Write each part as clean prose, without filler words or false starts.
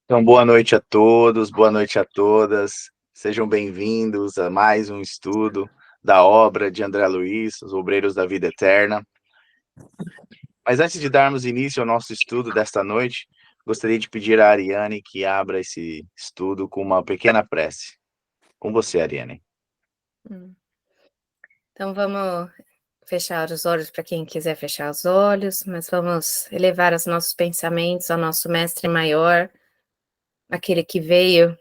Então, boa noite a todos, boa noite a todas. Sejam bem-vindos a mais um estudo da obra de André Luiz, Os Obreiros da Vida Eterna. Mas antes de darmos início ao nosso estudo desta noite, gostaria de pedir à Ariane que abra esse estudo com uma pequena prece. Com você, Ariane. Então vamos fechar os olhos para quem quiser fechar os olhos, mas vamos elevar os nossos pensamentos ao nosso Mestre Maior, aquele que veio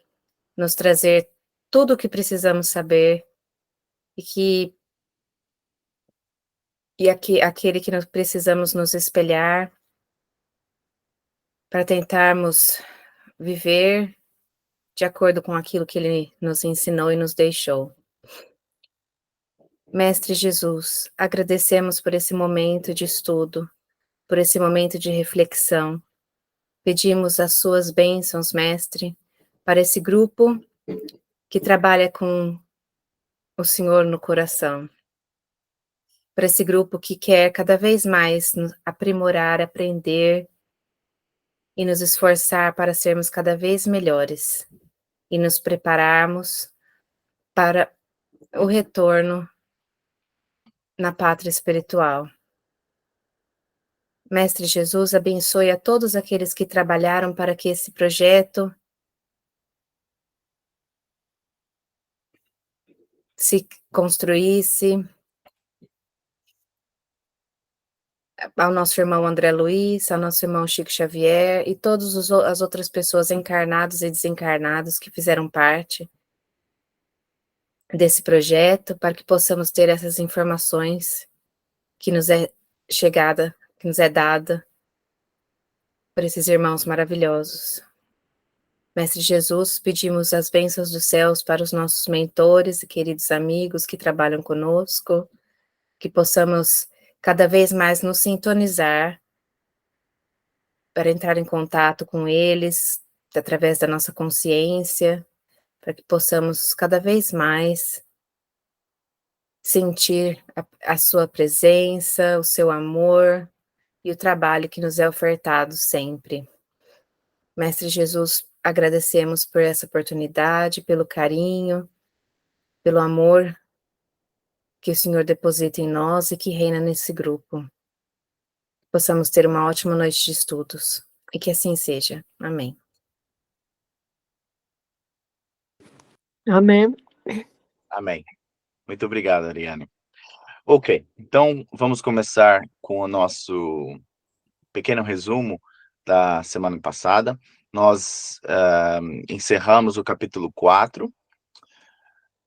nos trazer tudo o que precisamos saber aquele que nós precisamos nos espelhar para tentarmos viver de acordo com aquilo que ele nos ensinou e nos deixou. Mestre Jesus, agradecemos por esse momento de estudo, por esse momento de reflexão. Pedimos as suas bênçãos, Mestre, para esse grupo que trabalha com o Senhor no coração. Para esse grupo que quer cada vez mais nos aprimorar, aprender e nos esforçar para sermos cada vez melhores e nos prepararmos para o retorno na pátria espiritual. Mestre Jesus, abençoe a todos aqueles que trabalharam para que esse projeto se construísse, ao nosso irmão André Luiz, ao nosso irmão Chico Xavier e todas as outras pessoas encarnadas e desencarnadas que fizeram parte desse projeto, para que possamos ter essas informações que nos é chegada, que nos é dada por esses irmãos maravilhosos. Mestre Jesus, pedimos as bênçãos dos céus para os nossos mentores e queridos amigos que trabalham conosco, que possamos cada vez mais nos sintonizar para entrar em contato com eles através da nossa consciência, para que possamos cada vez mais sentir a sua presença, o seu amor e o trabalho que nos é ofertado sempre. Mestre Jesus, agradecemos por essa oportunidade, pelo carinho, pelo amor que o Senhor deposita em nós e que reina nesse grupo. Possamos ter uma ótima noite de estudos e que assim seja. Amém. Amém. Amém. Muito obrigado, Ariane. Ok, então vamos começar com o nosso pequeno resumo da semana passada. Nós encerramos o capítulo 4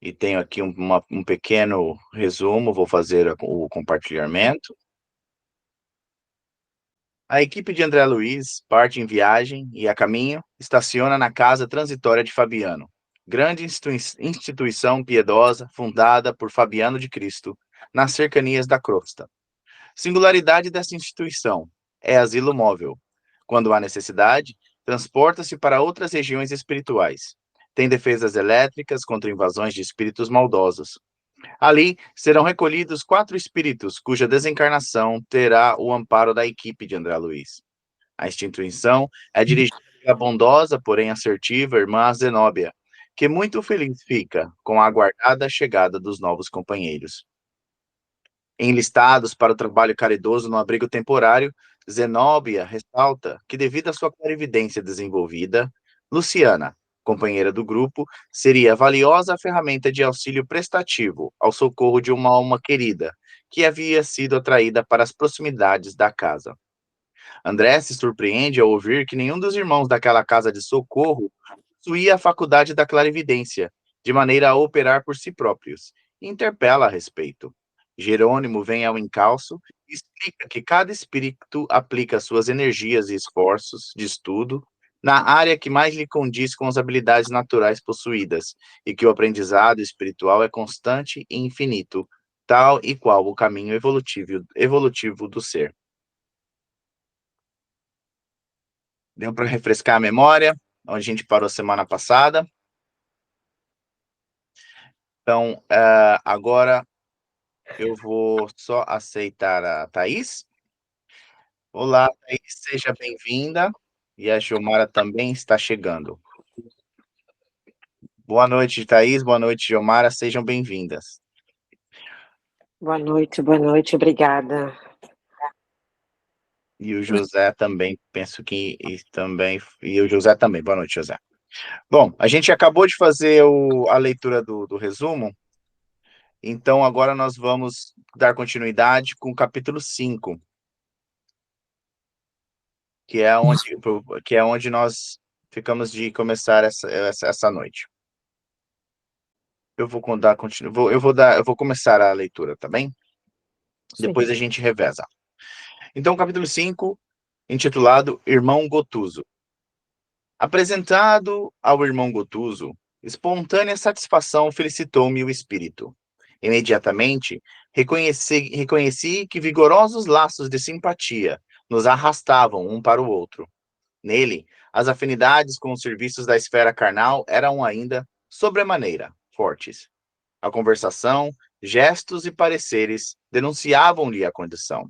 e tenho aqui um pequeno resumo, vou fazer o compartilhamento. A equipe de André Luiz parte em viagem e, a caminho, estaciona na casa transitória de Fabiano, grande instituição piedosa fundada por Fabiano de Cristo, nas cercanias da crosta. Singularidade dessa instituição é asilo móvel. Quando há necessidade, transporta-se para outras regiões espirituais. Tem defesas elétricas contra invasões de espíritos maldosos. Ali serão recolhidos 4 espíritos cuja desencarnação terá o amparo da equipe de André Luiz. A instituição é dirigida pela bondosa, porém assertiva irmã Zenóbia, que muito feliz fica com a aguardada chegada dos novos companheiros. Enlistados para o trabalho caridoso no abrigo temporário, Zenóbia ressalta que, devido à sua clarividência desenvolvida, Luciana, companheira do grupo, seria valiosa ferramenta de auxílio prestativo ao socorro de uma alma querida, que havia sido atraída para as proximidades da casa. André se surpreende ao ouvir que nenhum dos irmãos daquela casa de socorro possuía a faculdade da clarividência, de maneira a operar por si próprios, e interpela a respeito. Jerônimo vem ao encalço e explica que cada espírito aplica suas energias e esforços de estudo na área que mais lhe condiz com as habilidades naturais possuídas, e que o aprendizado espiritual é constante e infinito, tal e qual o caminho evolutivo do ser. Deu para refrescar a memória, onde a gente parou semana passada. Então, agora eu vou só aceitar a Thaís. Olá, Thaís, seja bem-vinda. E a Giomara também está chegando. Boa noite, Thaís. Boa noite, Giomara. Sejam bem-vindas. Boa noite, obrigada. E o José também, penso que também. E o José também. Boa noite, José. Bom, a gente acabou de fazer a leitura do resumo, então agora nós vamos dar continuidade com o capítulo 5, que é onde nós ficamos de começar essa noite. Eu vou dar eu vou começar a leitura, tá bem? Sim. Depois a gente reveza. Então, capítulo 5, intitulado Irmão Gotuso. Apresentado ao irmão Gotuso, espontânea satisfação felicitou-me o espírito. Imediatamente, reconheci que vigorosos laços de simpatia nos arrastavam um para o outro. Nele, as afinidades com os serviços da esfera carnal eram ainda, sobremaneira, fortes. A conversação, gestos e pareceres denunciavam-lhe a condição.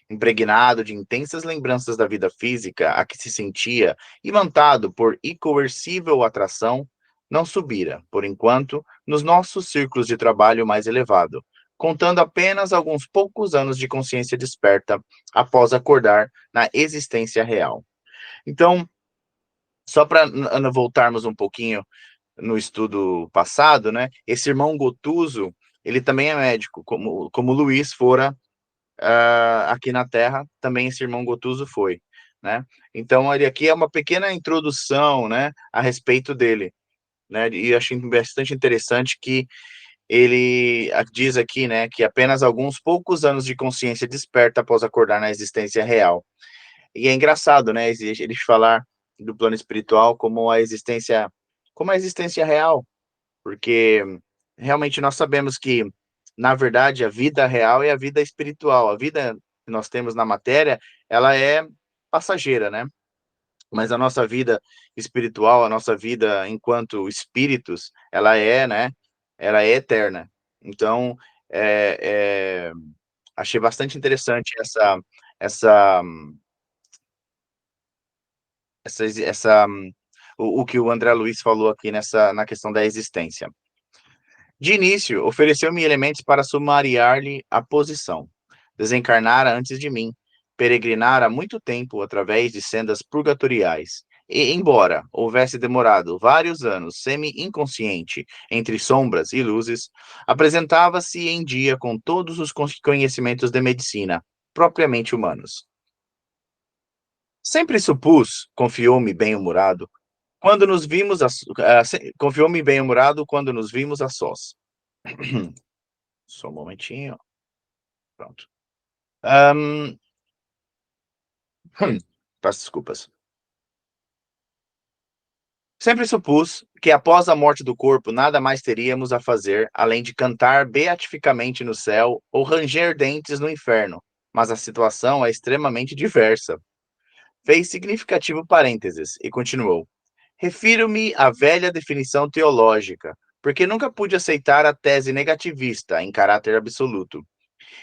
Impregnado de intensas lembranças da vida física a que se sentia, imantado por incoercível atração, não subira, por enquanto, nos nossos círculos de trabalho mais elevado, contando apenas alguns poucos anos de consciência desperta após acordar na existência real. Então, só para voltarmos um pouquinho no estudo passado, né? Esse irmão Gotuso, ele também é médico, como Luiz fora aqui na Terra, também esse irmão Gotuso foi, né? Então, ele aqui é uma pequena introdução, né, a respeito dele, né? E achei bastante interessante que ele diz aqui, né, que apenas alguns poucos anos de consciência desperta após acordar na existência real. E é engraçado, né, eles falar do plano espiritual como a existência real, porque realmente nós sabemos que, na verdade, a vida real é a vida espiritual. A vida que nós temos na matéria, ela é passageira, né? Mas a nossa vida espiritual, a nossa vida enquanto espíritos, ela é, né? Ela é eterna. Então, é, é, achei bastante interessante essa, essa o que o André Luiz falou aqui na questão da existência. De início, ofereceu-me elementos para sumariar-lhe a posição. Desencarnara antes de mim, peregrinara há muito tempo através de sendas purgatoriais, e, embora houvesse demorado vários anos semi-inconsciente entre sombras e luzes, apresentava-se em dia com todos os conhecimentos de medicina, propriamente humanos. Sempre supus, confiou-me bem-humorado, confiou-me bem-humorado quando nos vimos a sós. Só um momentinho. Pronto. Peço desculpas. Sempre supus que após a morte do corpo nada mais teríamos a fazer além de cantar beatificamente no céu ou ranger dentes no inferno, mas a situação é extremamente diversa. Fez significativo parênteses e continuou. Refiro-me à velha definição teológica, porque nunca pude aceitar a tese negativista em caráter absoluto.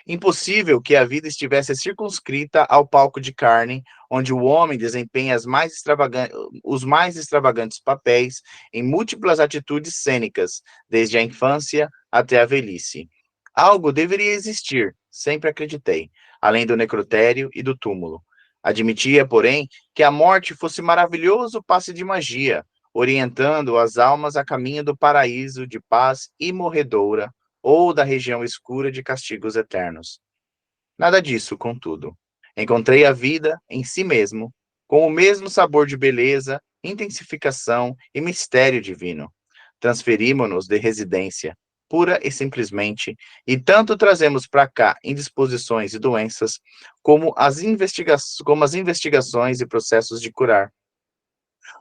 Impossível que a vida estivesse circunscrita ao palco de carne, onde o homem desempenha os mais extravagantes papéis em múltiplas atitudes cênicas, desde a infância até a velhice. Algo deveria existir, sempre acreditei, além do necrotério e do túmulo. Admitia, porém, que a morte fosse maravilhoso passe de magia, orientando as almas a caminho do paraíso de paz imorredoura ou da região escura de castigos eternos. Nada disso, contudo. Encontrei a vida em si mesmo, com o mesmo sabor de beleza, intensificação e mistério divino. Transferimos-nos de residência, pura e simplesmente, e tanto trazemos para cá indisposições e doenças, como as investigações e processos de curar.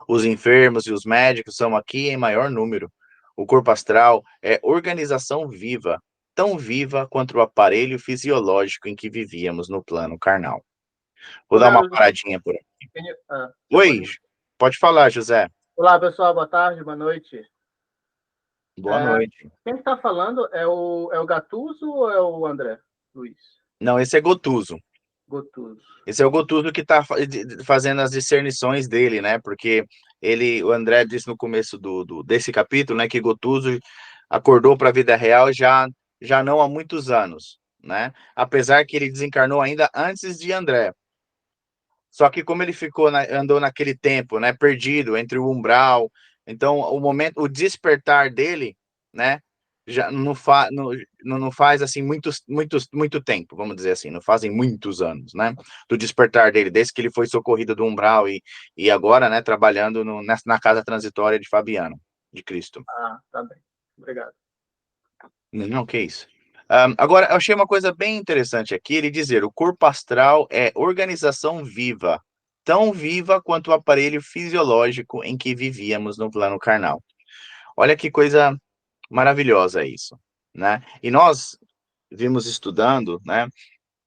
Os enfermos e os médicos são aqui em maior número. O corpo astral é organização viva, tão viva quanto o aparelho fisiológico em que vivíamos no plano carnal. Vou dar uma paradinha por aqui. Oi, pode falar, José. Olá, pessoal, boa tarde, boa noite. Boa noite. Quem está falando é o Gatuso ou é o André Luiz? Não, esse é Gotuso. Gotuso. Esse é o Gotuso que está fazendo as discernições dele, né? Porque o André disse no começo desse capítulo, né, que Gotuso acordou para a vida real já não há muitos anos, né? Apesar que ele desencarnou ainda antes de André. Só que como ele andou naquele tempo, né, perdido entre o umbral, então o despertar dele, né, já não faz assim muito tempo, vamos dizer assim, não fazem muitos anos, né, do despertar dele, desde que ele foi socorrido do umbral e agora, né, trabalhando na casa transitória de Fabiano, de Cristo. Ah, tá bem. Obrigado. Não, que isso. Agora, eu achei uma coisa bem interessante aqui, ele dizer, o corpo astral é organização viva, tão viva quanto o aparelho fisiológico em que vivíamos no plano carnal. Olha que coisa maravilhosa isso, né? E nós vimos estudando, né,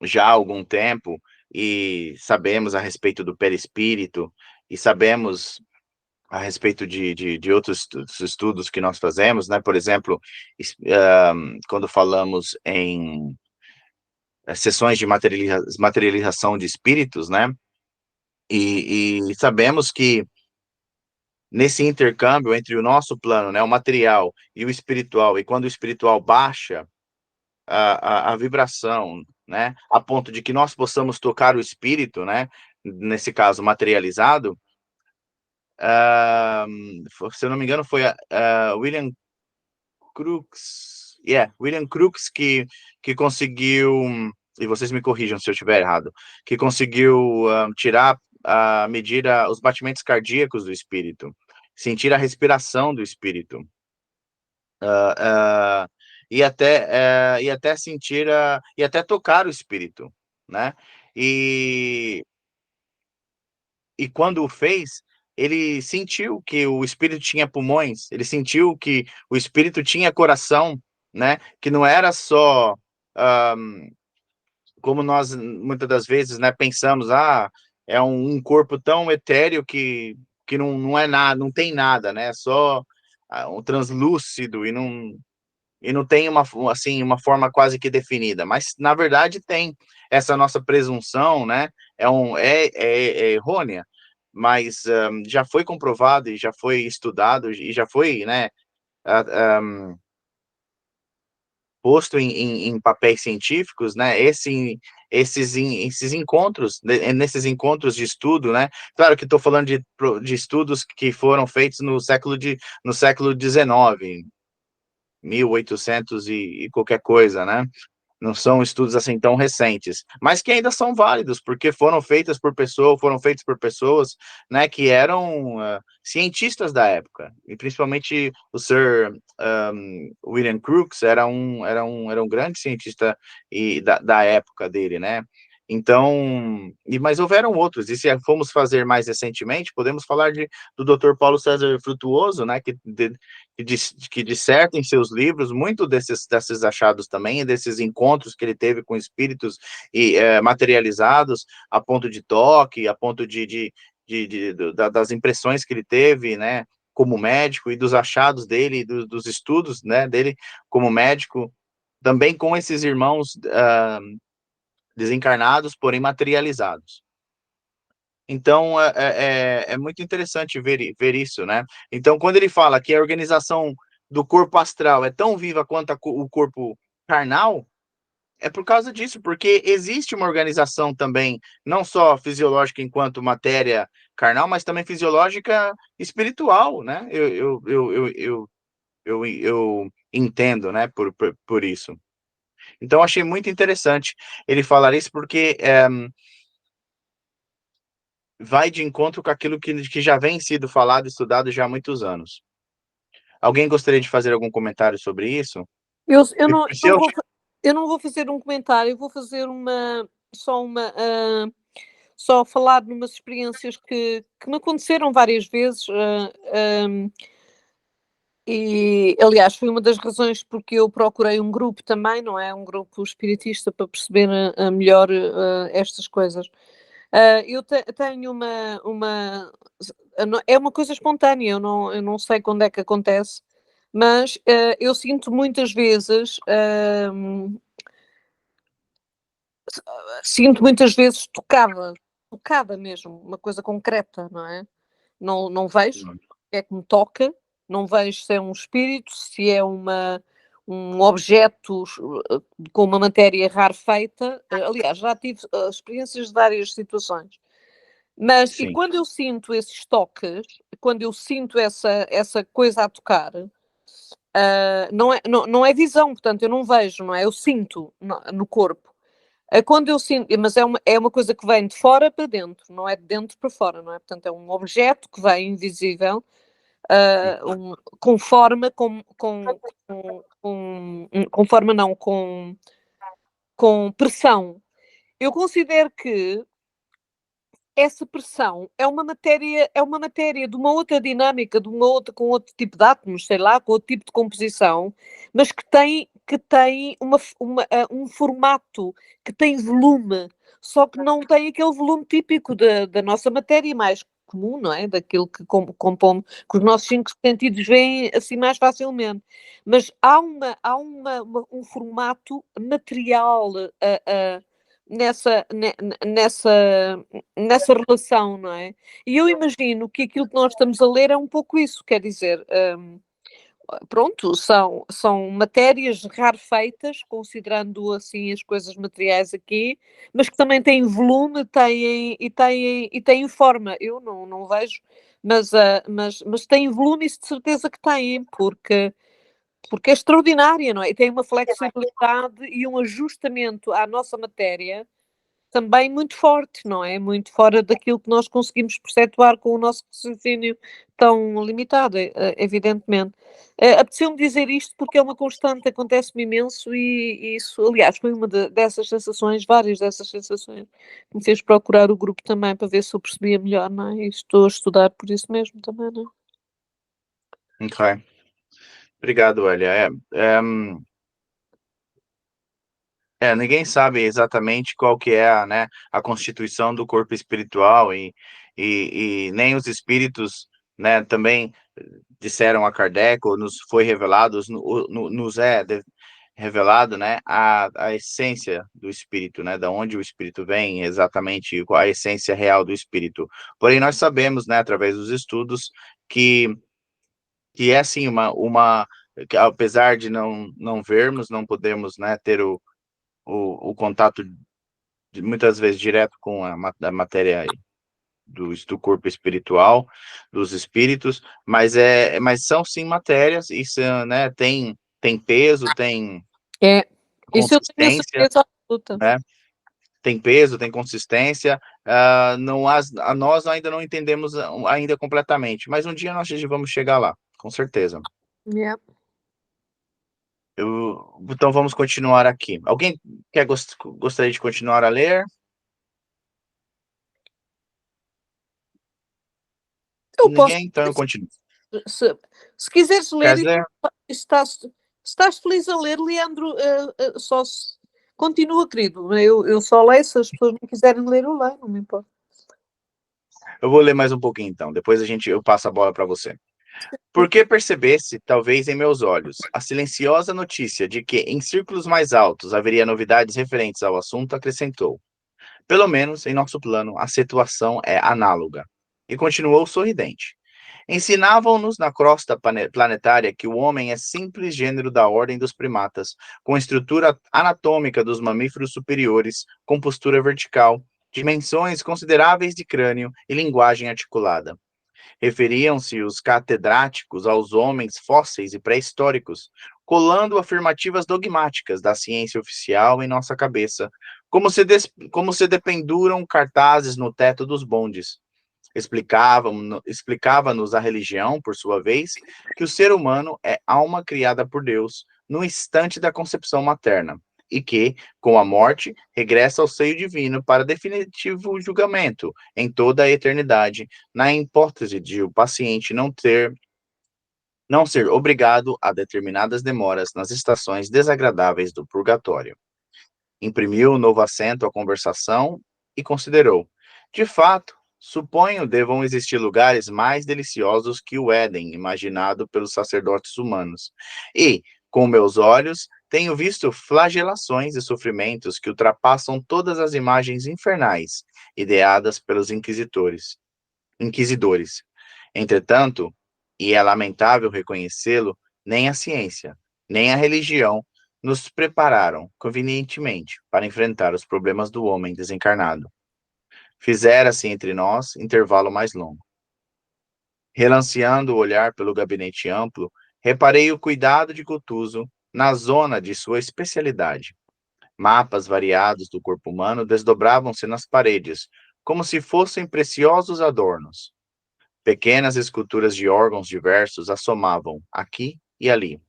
já há algum tempo, e sabemos a respeito do perispírito, e sabemos a respeito de outros estudos que nós fazemos, né? Por exemplo, quando falamos em sessões de materialização de espíritos, né? E sabemos que nesse intercâmbio entre o nosso plano, né, o material e o espiritual, e quando o espiritual baixa a vibração, né, a ponto de que nós possamos tocar o espírito, né, nesse caso materializado, se eu não me engano foi William Crookes, William Crookes que conseguiu, e vocês me corrijam se eu estiver errado, que conseguiu medir os batimentos cardíacos do espírito, sentir a respiração do espírito, e até sentir e até tocar o espírito, né? E quando o fez, ele sentiu que o espírito tinha pulmões, ele sentiu que o espírito tinha coração, né? Que não era só como nós muitas das vezes, né, pensamos, é um corpo tão etéreo que não é nada, não tem nada, né? É só um translúcido e não tem uma forma quase que definida, mas na verdade tem essa nossa presunção, né? É errônea, mas já foi comprovado e já foi estudado e já foi, né, posto em papéis científicos, né? Esses encontros, nesses encontros de estudo, né? Claro que estou falando de estudos que foram feitos no século XIX, 1800 e qualquer coisa, né? Não são estudos assim tão recentes, mas que ainda são válidos, porque foram feitos por pessoas, né, que eram cientistas da época, e principalmente o Sir William Crookes era um grande cientista da época dele, né? Então, mas houveram outros, e se formos fazer mais recentemente, podemos falar do Dr. Paulo César Frutuoso, né, que disserta em seus livros muito desses achados também, e desses encontros que ele teve com espíritos materializados, a ponto de toque, a ponto das impressões que ele teve, né, como médico, e dos achados dele, dos estudos, né, dele como médico, também com esses irmãos desencarnados, porém materializados. Então, é muito interessante ver isso, né? Então, quando ele fala que a organização do corpo astral é tão viva quanto o corpo carnal, é por causa disso, porque existe uma organização também, não só fisiológica enquanto matéria carnal, mas também fisiológica espiritual, né? Eu entendo, né, por isso. Então, achei muito interessante ele falar isso, porque vai de encontro com aquilo que já vem sido falado e estudado já há muitos anos. Alguém gostaria de fazer algum comentário sobre isso? Eu não vou fazer um comentário, eu vou fazer só falar de umas experiências que me aconteceram várias vezes, e aliás foi uma das razões porque eu procurei um grupo também, não é? Um grupo espiritista para perceber melhor estas coisas. Eu tenho é uma coisa espontânea, eu não sei quando é que acontece, mas eu sinto muitas vezes sinto muitas vezes tocada mesmo, uma coisa concreta, não é? Não vejo o que é que me toca, não vejo se é um espírito, se é um objeto com uma matéria rarefeita. Aliás, já tive experiências de várias situações. Mas, e Sim, quando eu sinto esses toques, quando eu sinto essa coisa a tocar, não é visão, portanto, eu não vejo, não é? Eu sinto no corpo. Quando eu sinto, mas é uma coisa que vem de fora para dentro, não é de dentro para fora, não é? Portanto, é um objeto que vem invisível, com forma, com forma não, com pressão. Eu considero que essa pressão é uma matéria de uma outra dinâmica, com outro tipo de átomos, sei lá, com outro tipo de composição, mas que tem um formato, que tem volume, só que não tem aquele volume típico da nossa matéria mais comum, não é? Daquilo que compõe, que os nossos 5 sentidos veem assim mais facilmente. Mas um formato material nessa, ne- nessa relação, não é? E eu imagino que aquilo que nós estamos a ler é um pouco isso, quer dizer, pronto, são matérias rarefeitas, considerando assim as coisas materiais aqui, mas que também têm volume, têm forma. Eu não vejo, mas têm volume, isso de certeza que têm, porque é extraordinária, não é? E tem uma flexibilidade e um ajustamento à nossa matéria também muito forte, não é? Muito fora daquilo que nós conseguimos percetuar com o nosso raciocínio tão limitado, evidentemente. Apeteceu-me dizer isto porque é uma constante, acontece-me imenso e isso, aliás, foi uma dessas sensações, várias dessas sensações, que me fez procurar o grupo também para ver se eu percebia melhor, não é? E estou a estudar por isso mesmo também, não é? ok. Obrigado, Elia. Ninguém sabe exatamente qual que é né, a constituição do corpo espiritual e nem os espíritos, né, também disseram a Kardec, ou nos foi revelado, nos é revelado, né, a essência do espírito, né, da onde o espírito vem, exatamente a essência real do espírito. Porém, nós sabemos, né, através dos estudos, que é assim que apesar de não vermos, não podemos, né, ter o contato muitas vezes direto com a matéria do corpo espiritual, dos espíritos, mas são sim matérias e são, né, tem peso, tem É, isso eu tenho a consistência, certeza absoluta. né? Tem peso, tem consistência. Não nós ainda não entendemos ainda completamente, mas um dia nós vamos chegar lá, com certeza. Yeah. Então vamos continuar aqui. Alguém gostaria de continuar a ler? Eu posso, Ninguém? Então eu continuo. se, se quiseres ler, Queres ler? estás feliz a ler, Leandro, continua, querido. Eu só leio, se as pessoas não quiserem ler, eu leio, não me importa. Eu vou ler mais um pouquinho, então. Depois eu passo a bola para você. Porque percebesse, talvez em meus olhos, a silenciosa notícia de que em círculos mais altos haveria novidades referentes ao assunto, acrescentou. Pelo menos, em nosso plano, a situação é análoga. E continuou sorridente. Ensinavam-nos na crosta planetária que o homem é simples gênero da ordem dos primatas, com estrutura anatômica dos mamíferos superiores, com postura vertical, dimensões consideráveis de crânio e linguagem articulada. Referiam-se os catedráticos aos homens fósseis e pré-históricos, colando afirmativas dogmáticas da ciência oficial em nossa cabeça, como se dependuram cartazes no teto dos bondes. Explicava-nos a religião, por sua vez, que o ser humano é alma criada por Deus no instante da concepção materna, e que, com a morte, regressa ao seio divino para definitivo julgamento em toda a eternidade, na hipótese de o paciente não ser obrigado a determinadas demoras nas estações desagradáveis do purgatório. Imprimiu um novo acento à conversação e considerou: de fato, suponho devam existir lugares mais deliciosos que o Éden imaginado pelos sacerdotes humanos. E, com meus olhos, tenho visto flagelações e sofrimentos que ultrapassam todas as imagens infernais ideadas pelos inquisidores. Entretanto, e é lamentável reconhecê-lo, nem a ciência, nem a religião nos prepararam convenientemente para enfrentar os problemas do homem desencarnado. Fizera-se entre nós intervalo mais longo. Relanceando o olhar pelo gabinete amplo, reparei o cuidado de Gotuso na zona de sua especialidade. Mapas variados do corpo humano desdobravam-se nas paredes, como se fossem preciosos adornos. Pequenas esculturas de órgãos diversos assomavam aqui e ali.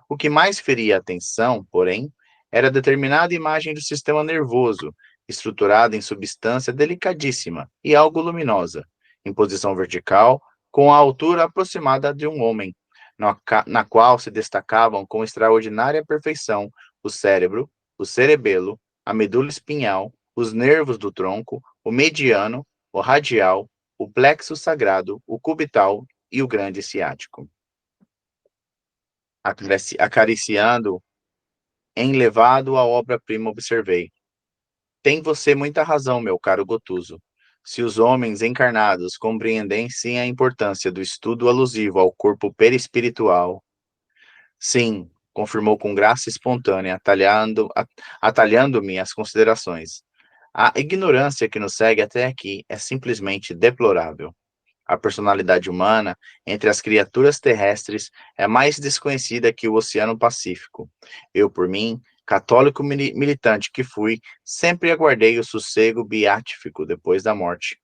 O que mais feria a atenção, porém, era determinada imagem do sistema nervoso, estruturada em substância delicadíssima e algo luminosa, em posição vertical, com a altura aproximada de um homem, na qual se destacavam com extraordinária perfeição o cérebro, o cerebelo, a medula espinhal, os nervos do tronco, o mediano, o radial, o plexo sagrado, o cubital e o grande ciático. Acariciando, enlevado à obra-prima, observei. Tem você muita razão, meu caro Gotuso. Se os homens encarnados compreendessem a importância do estudo alusivo ao corpo perispiritual. Sim, confirmou com graça espontânea, atalhando-me as considerações. A ignorância que nos segue até aqui é simplesmente deplorável. A personalidade humana, entre as criaturas terrestres, é mais desconhecida que o Oceano Pacífico. Eu, por mim, católico militante que fui, sempre aguardei o sossego beatífico depois da morte.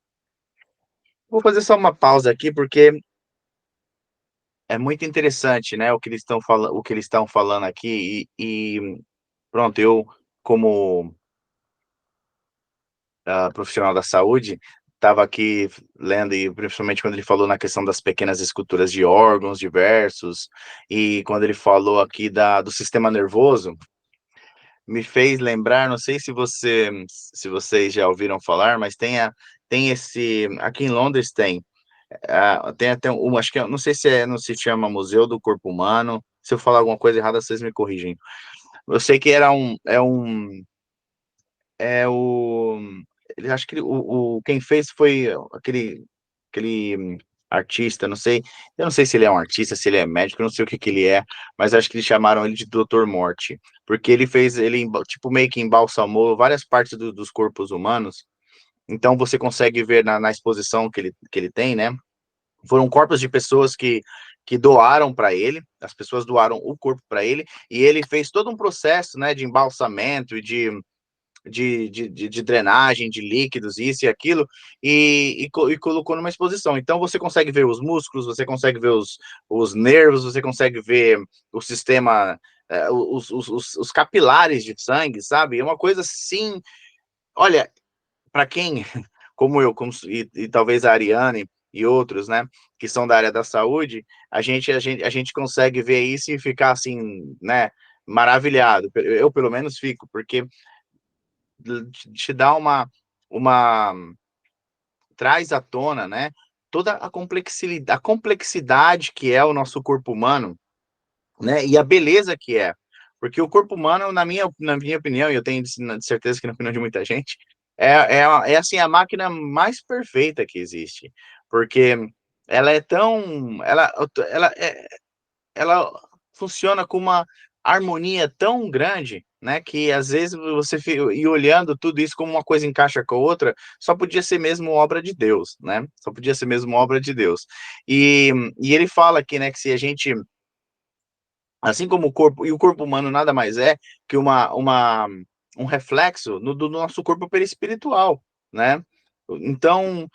Vou fazer só uma pausa aqui, porque é muito interessante, né, o que eles estão falando aqui, pronto, eu, como profissional da saúde, estava aqui lendo, e principalmente quando ele falou na questão das pequenas esculturas de órgãos diversos, e quando ele falou aqui do sistema nervoso, me fez lembrar, não sei se vocês já ouviram falar, mas tem esse, aqui em Londres tem até acho que, não sei não se chama Museu do Corpo Humano, se eu falar alguma coisa errada, vocês me corrigem. Eu sei que acho que quem fez foi aquele artista, eu não sei se ele é um artista, se ele é médico, eu não sei o que ele é, mas acho que eles chamaram ele de Dr. Morte, porque ele tipo, meio que embalsamou várias partes dos corpos humanos, então você consegue ver na exposição que ele tem, né, foram corpos de pessoas que doaram para ele, as pessoas doaram o corpo para ele, e ele fez todo um processo, né, de embalsamento e de drenagem de líquidos, isso e aquilo, e colocou numa exposição. Então você consegue ver os músculos, você consegue ver os nervos, você consegue ver o sistema, os capilares de sangue, sabe? É uma coisa assim, olha, para quem, como eu, e talvez a Ariane e outros, né, que são da área da saúde, a gente consegue ver isso e ficar assim, né, maravilhado. Eu pelo menos fico, porque te dá uma traz à tona, né, toda a complexidade que é o nosso corpo humano, né, e a beleza que é. Porque o corpo humano, na minha opinião, e eu tenho certeza que na opinião de muita gente, é assim, a máquina mais perfeita que existe. Porque ela é tão, ela funciona com uma harmonia tão grande, né, que às vezes você ir olhando tudo isso como uma coisa encaixa com a outra, só podia ser mesmo obra de Deus, né? Só podia ser mesmo obra de Deus. E ele fala aqui, né, que se a gente, assim como o corpo humano nada mais é que um reflexo do nosso corpo perispiritual, né? Então,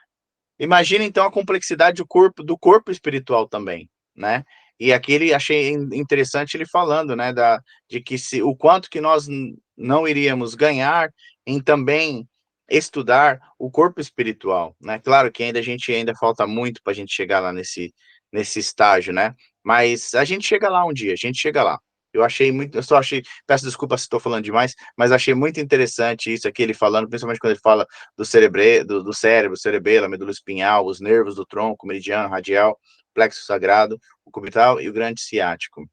imagina então a complexidade do corpo espiritual também, né? E aqui ele achei interessante ele falando, né, de que o quanto que nós não iríamos ganhar em também estudar o corpo espiritual, né? Claro que a gente ainda falta muito para a gente chegar lá nesse estágio, né? Mas a gente chega lá um dia, a gente chega lá. Eu só achei, peço desculpa se estou falando demais, mas achei muito interessante isso aqui, ele falando, principalmente quando ele fala do cérebro, cerebelo, a medula espinhal, os nervos do tronco, meridiano, radial, plexo sagrado, o cubital e o grande ciático.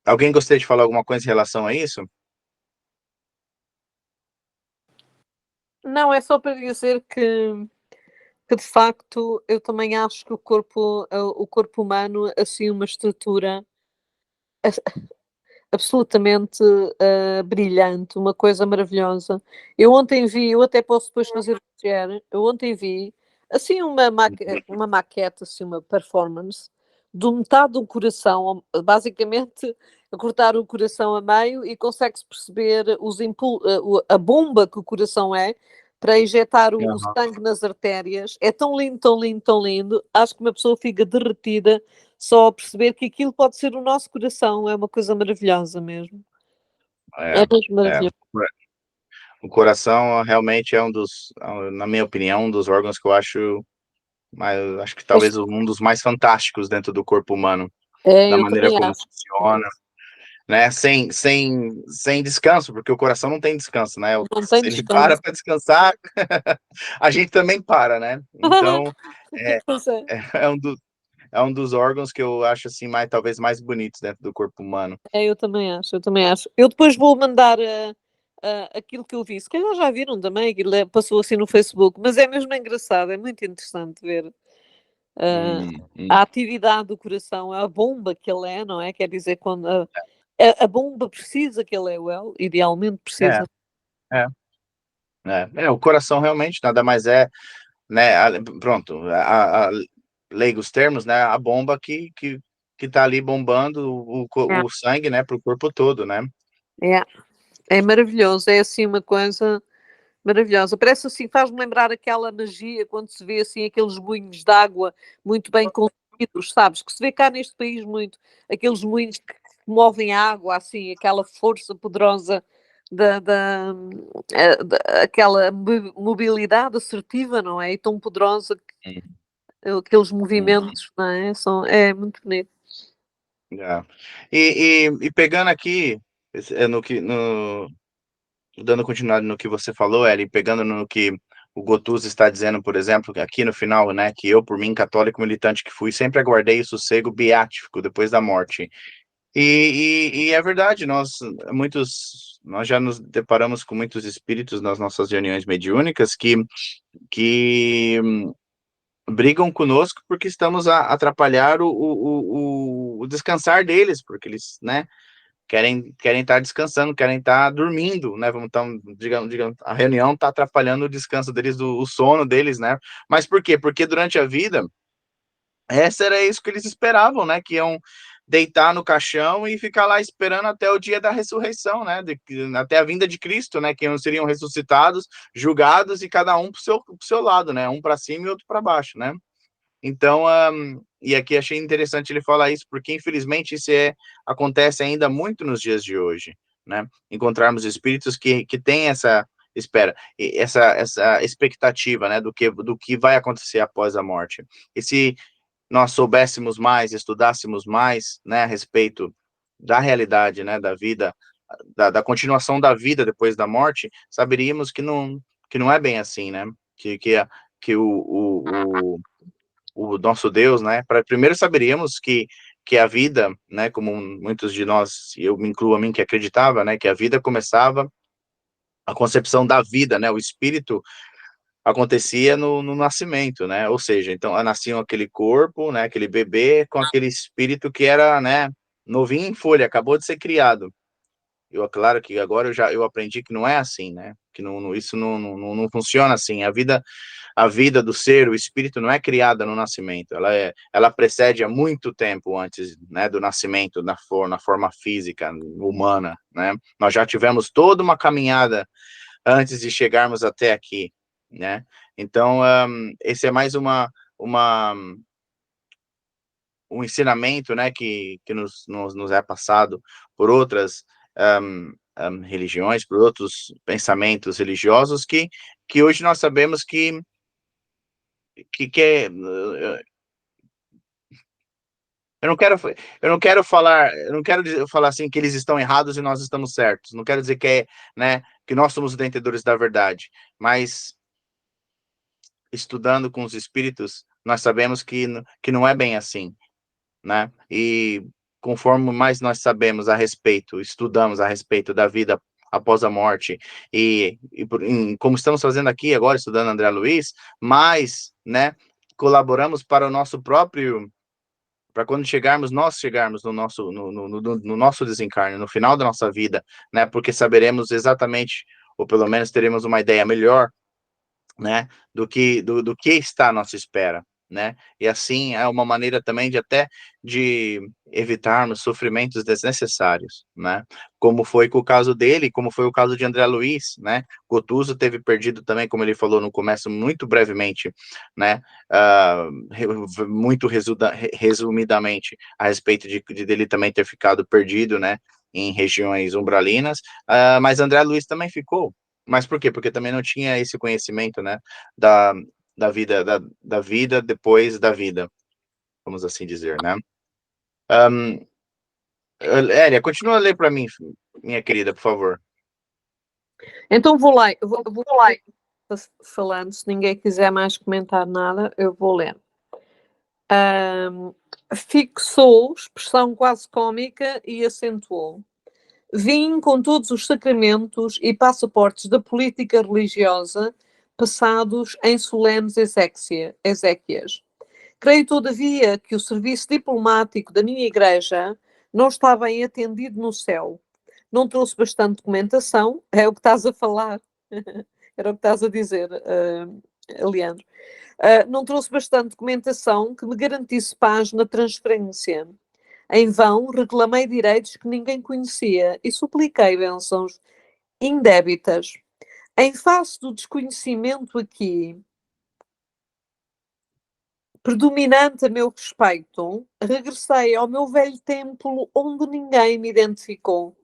Alguém gostaria de falar alguma coisa em relação a isso? Não, é só para dizer que de facto eu também acho que o corpo humano assim uma estrutura absolutamente brilhante, uma coisa maravilhosa. Eu ontem vi, eu até posso depois fazer o share, eu ontem vi assim uma maquete, assim, uma performance de metade do coração, basicamente a cortar o coração a meio e consegue-se perceber a bomba que o coração é para injetar o Aham. sangue nas artérias. É tão lindo, tão lindo, tão lindo. Acho que uma pessoa fica derretida só a perceber que aquilo pode ser o nosso coração, é uma coisa maravilhosa mesmo. É, É mesmo é. maravilhoso. O coração realmente é na minha opinião, um dos órgãos que eu acho que talvez um dos mais fantásticos dentro do corpo humano, da Eu maneira também como acho. funciona, né? Sem descanso, porque o coração não tem descanso, né? Não tem Se ele para descanso. para descansar, a gente também para, né? Então, é, Pois é. é é um dos órgãos que eu acho assim talvez mais bonitos dentro do corpo humano. Eu também acho, eu também acho. Eu depois vou mandar aquilo que eu vi. Se calhar já viram também, aquilo passou assim no Facebook, mas é mesmo engraçado, é muito interessante ver a atividade do coração, a bomba que ele é, não é? Quer dizer, quando a bomba precisa que ele é well, idealmente É, precisa. é, o coração realmente nada mais é, né? Pronto, leigos termos, né? A bomba que tá ali bombando É, o sangue, né? Para o corpo todo, né? é, é maravilhoso, é assim uma coisa maravilhosa. Parece assim, faz-me lembrar aquela magia quando se vê assim aqueles moinhos de água muito bem construídos, sabes? Que se vê cá neste país muito, aqueles moinhos que movem a água, assim, aquela força poderosa da, da, aquela mobilidade assertiva, não é? E tão poderosa, aqueles Hum. movimentos, não é? É muito bonito. É. E pegando aqui, no que, dando continuidade no que você falou, Eli, pegando no que o Gotuz está dizendo, por exemplo, aqui no final, né, que eu, por mim, católico militante que fui, sempre aguardei o sossego beátifico depois da morte. E é verdade, nós já nos deparamos com muitos espíritos nas nossas reuniões mediúnicas que brigam conosco porque estamos a atrapalhar o descansar deles, porque eles, né, querem estar descansando, querem estar dormindo, né? Vamos então, digamos, a reunião está atrapalhando o descanso deles, o sono deles, né? Mas por quê? Porque durante a vida, essa era isso que eles esperavam, né? Que iam deitar no caixão e ficar lá esperando até o dia da ressurreição, né? Até a vinda de Cristo, né? Que seriam ressuscitados, julgados e cada um pro seu lado, né? Um para cima e outro para baixo, né? Então, e aqui achei interessante ele falar isso, porque infelizmente acontece ainda muito nos dias de hoje, né? Encontrarmos espíritos que têm essa essa expectativa, né, do que vai acontecer após a morte. E se nós soubéssemos mais, estudássemos mais, né, a respeito da realidade, né, da vida, da continuação da vida depois da morte, saberíamos que não é bem assim, né? Que o nosso Deus, né? Primeiro saberíamos que a vida, né? Como muitos de nós, eu me incluo a mim que acreditava, né? Que a vida começava, a concepção da vida, né? O espírito acontecia no nascimento, né? Ou seja, então nascia aquele corpo, né? Aquele bebê com aquele espírito que era, né? Novinho em folha, acabou de ser criado. Claro que agora eu aprendi que não é assim, né? Que isso não funciona assim. A vida do ser, o espírito não é criada no nascimento, ela precede há muito tempo antes, né, do nascimento na forma física humana, né? Nós já tivemos toda uma caminhada antes de chegarmos até aqui, né? Então, esse é mais uma um ensinamento, né, que nos é passado por outras religiões, por outros pensamentos religiosos que hoje nós sabemos que é, eu não quero falar assim que eles estão errados e nós estamos certos. Não quero dizer né, que nós somos os detentores da verdade, mas estudando com os espíritos, nós sabemos que não é bem assim, né? E conforme mais nós sabemos a respeito, estudamos a respeito da vida após a morte, como estamos fazendo aqui agora, estudando André Luiz, mais, né, colaboramos para o nosso próprio, para quando nós chegarmos no nosso desencarne, no final da nossa vida, né, porque saberemos exatamente, ou pelo menos teremos uma ideia melhor, né, do que está à nossa espera, né, e assim é uma maneira também de evitarmos sofrimentos desnecessários, né, como foi com o caso dele, como foi o caso de André Luiz, né, Gotuso teve perdido também, como ele falou no começo, muito brevemente, né, muito resumidamente, a respeito de dele também ter ficado perdido, né, em regiões umbralinas, mas André Luiz também ficou. Mas por quê? Porque também não tinha esse conhecimento, né, da vida depois da vida, vamos assim dizer, né. Elia, continua a ler para mim, minha querida, por favor. Então vou lá, eu vou falando, se ninguém quiser mais comentar nada, eu vou ler. Fixou, expressão quase cômica, e acentuou. Vim com todos os sacramentos e passaportes da política religiosa passados em solenes exéquias. Creio, todavia, que o serviço diplomático da minha igreja não está bem atendido no céu. Não trouxe bastante documentação, é o que estás a falar, era o que estás a dizer, Leandro. Não trouxe bastante documentação que me garantisse paz na transferência. Em vão, reclamei direitos que ninguém conhecia e supliquei bênçãos indébitas. Em face do desconhecimento aqui predominante a meu respeito, regressei ao meu velho templo onde ninguém me identificou.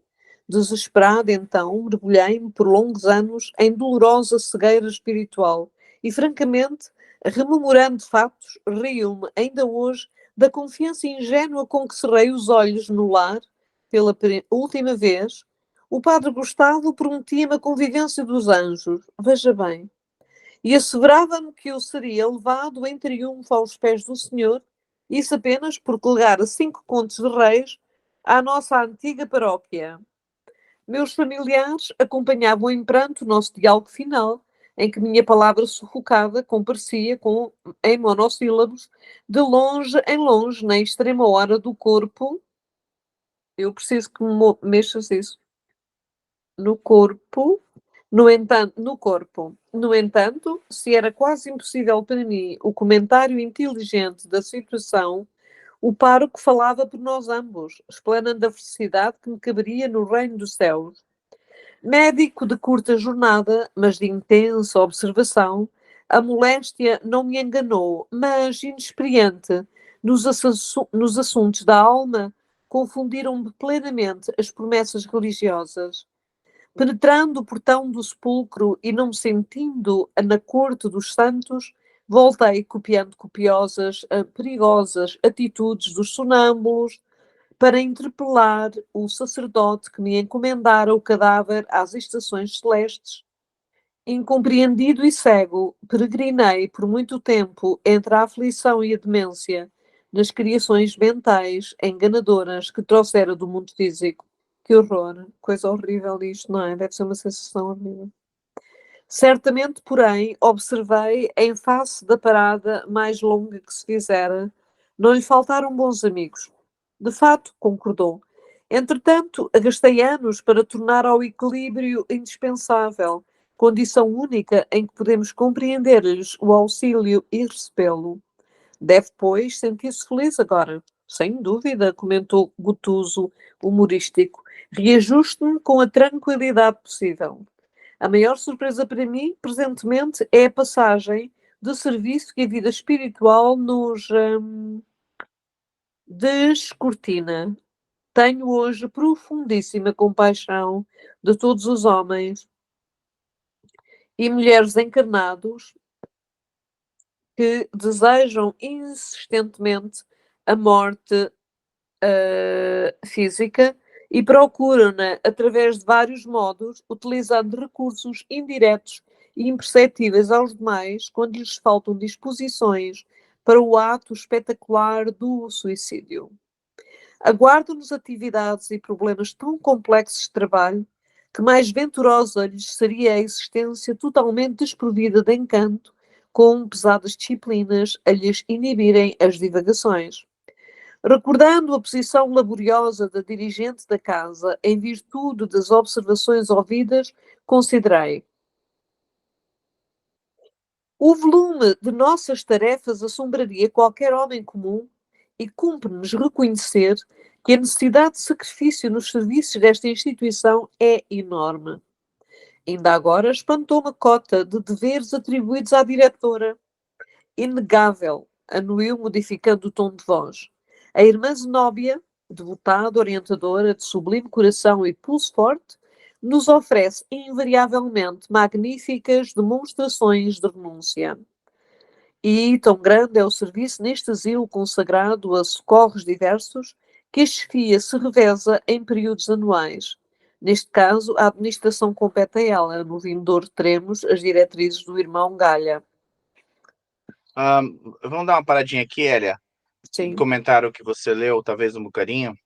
Desesperado, então, mergulhei-me por longos anos em dolorosa cegueira espiritual e, francamente, rememorando fatos, rio-me ainda hoje da confiança ingênua com que cerrei os olhos no lar, pela última vez. O padre Gustavo prometia-me a convivência dos anjos, veja bem, e asseverava-me que eu seria levado em triunfo aos pés do Senhor, isso apenas porque legara 5 contos de reis à nossa antiga paróquia. Meus familiares acompanhavam em pranto o nosso diálogo final, em que minha palavra sufocada comparecia em monossílabos, de longe em longe, na extrema hora do corpo. Eu preciso que me mexas isso. No corpo. No entanto, se era quase impossível para mim o comentário inteligente da situação, o pároco falava por nós ambos, explanando a felicidade que me caberia no reino dos céus. Médico de curta jornada, mas de intensa observação, a moléstia não me enganou, mas inexperiente nos assuntos da alma, confundiram-me plenamente as promessas religiosas. Penetrando o portão do sepulcro e não me sentindo na corte dos santos, voltei copiando copiosas, perigosas atitudes dos sonâmbulos para interpelar o sacerdote que me encomendara o cadáver às estações celestes. Incompreendido e cego, peregrinei por muito tempo entre a aflição e a demência nas criações mentais enganadoras que trouxera do mundo físico. Que horror, coisa horrível isto, não é? Deve ser uma sensação horrível. Certamente, porém, observei, em face da parada mais longa que se fizera, não lhe faltaram bons amigos. De fato, concordou. Entretanto, gastei anos para tornar ao equilíbrio indispensável, condição única em que podemos compreender-lhes o auxílio e recebê-lo. Deve, pois, sentir-se feliz agora. Sem dúvida, comentou Gotuso, humorístico. Reajuste-me com a tranquilidade possível. A maior surpresa para mim, presentemente, é a passagem de serviço que a vida espiritual nos descortina. Tenho hoje profundíssima compaixão de todos os homens e mulheres encarnados que desejam insistentemente a morte física e procuram-na através de vários modos, utilizando recursos indiretos e imperceptíveis aos demais quando lhes faltam disposições para o ato espetacular do suicídio. Aguardam-nos atividades e problemas tão complexos de trabalho que mais venturosa lhes seria a existência totalmente desprovida de encanto, com pesadas disciplinas a lhes inibirem as divagações. Recordando a posição laboriosa da dirigente da casa, em virtude das observações ouvidas, considerei: o volume de nossas tarefas assombraria qualquer homem comum e cumpre-nos reconhecer que a necessidade de sacrifício nos serviços desta instituição é enorme. Ainda agora espantou-me a cota de deveres atribuídos à diretora. Inegável, anuiu modificando o tom de voz. A irmã Zenóbia, devotada, orientadora, de sublime coração e pulso forte, nos oferece invariavelmente magníficas demonstrações de renúncia. E tão grande é o serviço neste asilo consagrado a socorros diversos, que a chefia se reveza em períodos anuais. Neste caso, a administração compete a ela. No vindouro teremos as diretrizes do irmão Galha. Vamos dar uma paradinha aqui, Hélia. Sim. Comentário que você leu, talvez um bocadinho.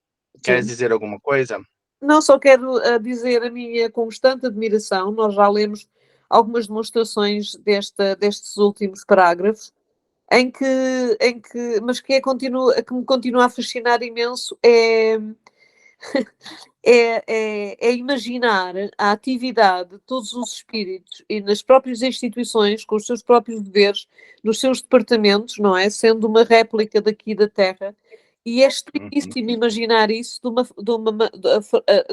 Queres dizer alguma coisa? Não, só quero dizer a minha constante admiração. Nós já lemos algumas demonstrações destes últimos parágrafos, mas que me continua a fascinar imenso é imaginar a atividade de todos os espíritos e nas próprias instituições, com os seus próprios deveres, nos seus departamentos, não é? Sendo uma réplica daqui da Terra. E é estranhíssimo imaginar isso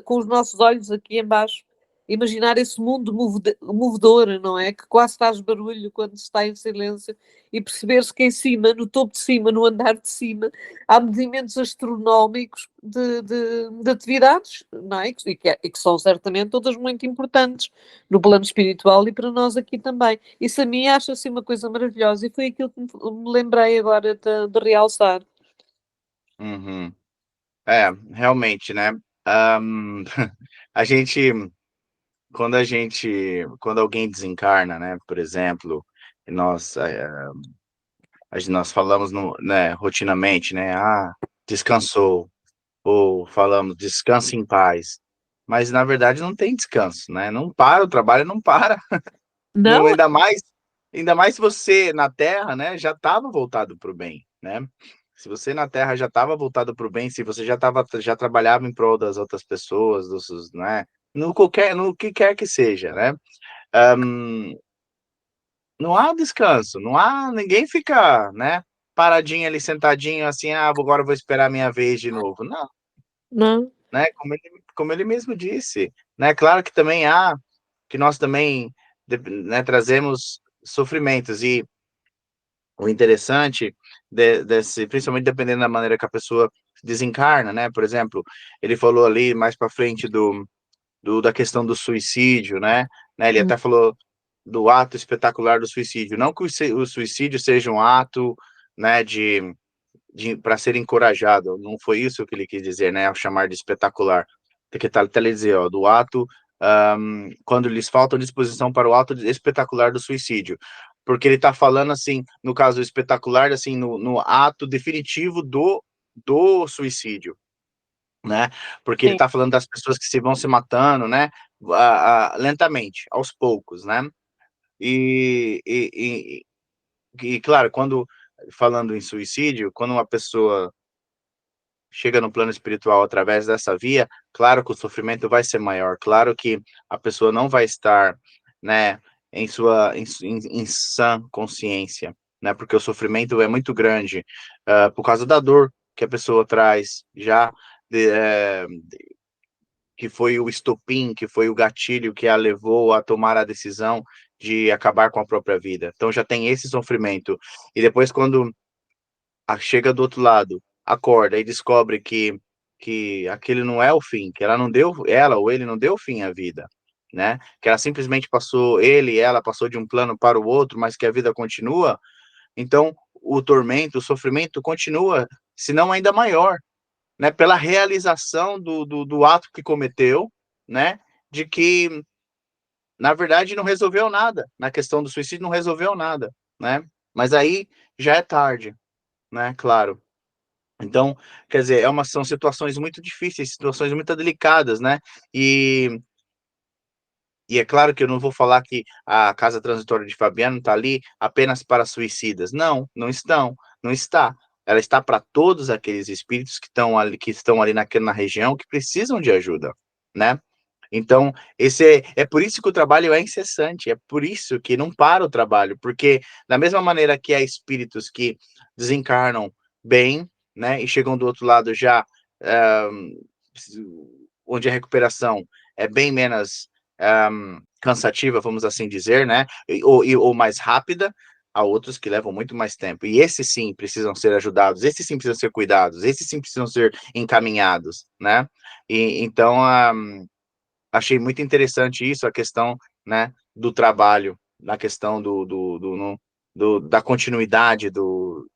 com os nossos olhos aqui embaixo. Imaginar esse mundo movedor, não é? Que quase faz barulho quando se está em silêncio, e perceber-se que em cima, no topo de cima, no andar de cima, há movimentos astronómicos de atividades, não é? E que são certamente todas muito importantes no plano espiritual e para nós aqui também. Isso a mim acha-se uma coisa maravilhosa, e foi aquilo que me lembrei agora de realçar. Uhum. Realmente, né? A gente, quando alguém desencarna, né? Por exemplo, nós falamos né, rotinamente, né? Descansou, ou falamos descanse em paz, mas na verdade não tem descanso, né? Não para, o trabalho não para. Não? Ainda mais se você na Terra, né? Já estava voltado para o bem, né? Se você na Terra já estava voltado para o bem, se você já trabalhava em prol das outras pessoas, né? No que quer que seja, né? Não há descanso, não há, ninguém fica, né? Paradinho ali, sentadinho, assim, agora eu vou esperar a minha vez de novo. Não, Não. né? Como ele mesmo disse, né? Claro que nós também, né, trazemos sofrimentos, e o interessante principalmente dependendo da maneira que a pessoa desencarna, né? Por exemplo, ele falou ali mais para frente da questão do suicídio, né? Ele até falou do ato espetacular do suicídio. Não que o suicídio seja um ato, né, para ser encorajado. Não foi isso que ele quis dizer, né? Ao chamar de espetacular. Tem que até dizer, ó, do ato, quando lhes falta disposição para o ato espetacular do suicídio. Porque ele está falando, assim, no caso espetacular, assim, no ato definitivo do suicídio, né? Porque ele está falando das pessoas que vão se matando, né? Lentamente, aos poucos, né? E claro, falando em suicídio, quando uma pessoa chega no plano espiritual através dessa via, claro que o sofrimento vai ser maior, claro que a pessoa não vai estar, né, em sã consciência, né, porque o sofrimento é muito grande, por causa da dor que a pessoa traz, já que foi o estopim, que foi o gatilho que a levou a tomar a decisão de acabar com a própria vida. Então já tem esse sofrimento. E depois, quando chega do outro lado, acorda e descobre que aquele não é o fim, que ela ou ele não deu fim à vida, né? Que ela simplesmente ela passou de um plano para o outro, mas que a vida continua. Então, o tormento, o sofrimento continua, se não ainda maior, né, pela realização do ato que cometeu, né, de que, na verdade, não resolveu nada, na questão do suicídio não resolveu nada, né, mas aí já é tarde, né, claro. Então, quer dizer, são situações muito difíceis, situações muito delicadas, né? E é claro que eu não vou falar que a casa transitória de Fabiano está ali apenas para suicidas. Não, não está. Ela está para todos aqueles espíritos que estão ali na região que precisam de ajuda, né? Então, é por isso que o trabalho é incessante, é por isso que não para o trabalho, porque da mesma maneira que há espíritos que desencarnam bem, né, e chegam do outro lado já, onde a recuperação é bem menos cansativa, vamos assim dizer, né, ou mais rápida, há outros que levam muito mais tempo, e esses sim precisam ser ajudados, esses sim precisam ser cuidados, esses sim precisam ser encaminhados, né, e então, achei muito interessante isso, a questão, né, do trabalho, na questão da continuidade do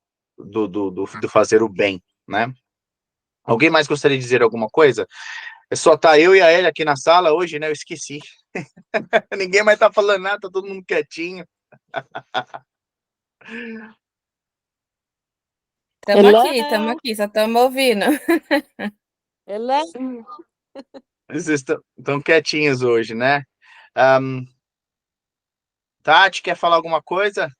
fazer o bem, né? Alguém mais gostaria de dizer alguma coisa? Só tá eu e a Elia aqui na sala hoje, né? Eu esqueci. Ninguém mais tá falando nada, tá todo mundo quietinho. Estamos aqui, só estamos ouvindo. Ela Vocês estão quietinhos hoje, né? Tati, quer falar alguma coisa?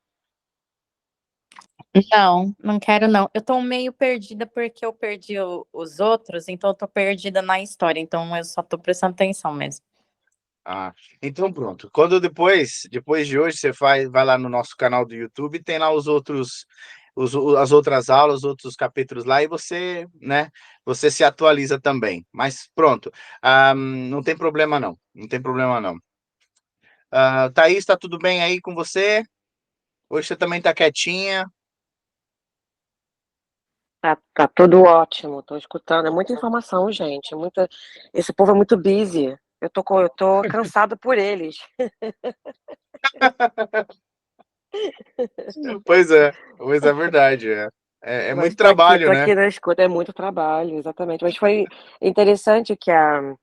Não, não quero não. Eu tô meio perdida porque eu perdi os outros, então eu tô perdida na história, então eu só tô prestando atenção mesmo. Então pronto. Quando depois de hoje você vai lá no nosso canal do YouTube, tem lá as outras aulas, os outros capítulos lá e você, né, você se atualiza também. Mas pronto, não tem problema não, não tem problema não. Thaís, tá tudo bem aí com você? Hoje você também tá quietinha? Tá tudo ótimo, tô escutando. É muita informação, gente. Esse povo é muito busy. Eu tô cansada por eles. Pois é verdade. É Mas muito trabalho, tô né? aqui na escuta, é muito trabalho, exatamente. Mas foi interessante que a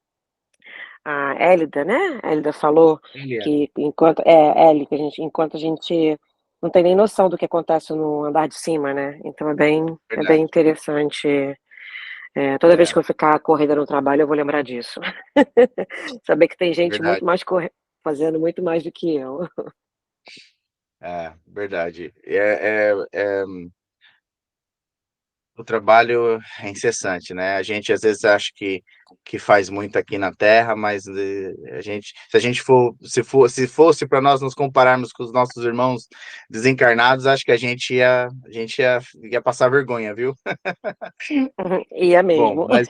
Hélida, né? A Hélida falou Eliana, que enquanto a gente não tem nem noção do que acontece no andar de cima, né? Então é bem verdade. interessante. Toda vez É, que eu ficar corrida no trabalho, eu vou lembrar disso. Saber que tem gente verdade. muito mais fazendo muito mais do que eu. Verdade. O trabalho é incessante, né? A gente às vezes acha que faz muito aqui na Terra, mas se a gente se fosse para nós nos compararmos com os nossos irmãos desencarnados, acho que a gente ia passar vergonha, viu? E é Bom, mesmo. mas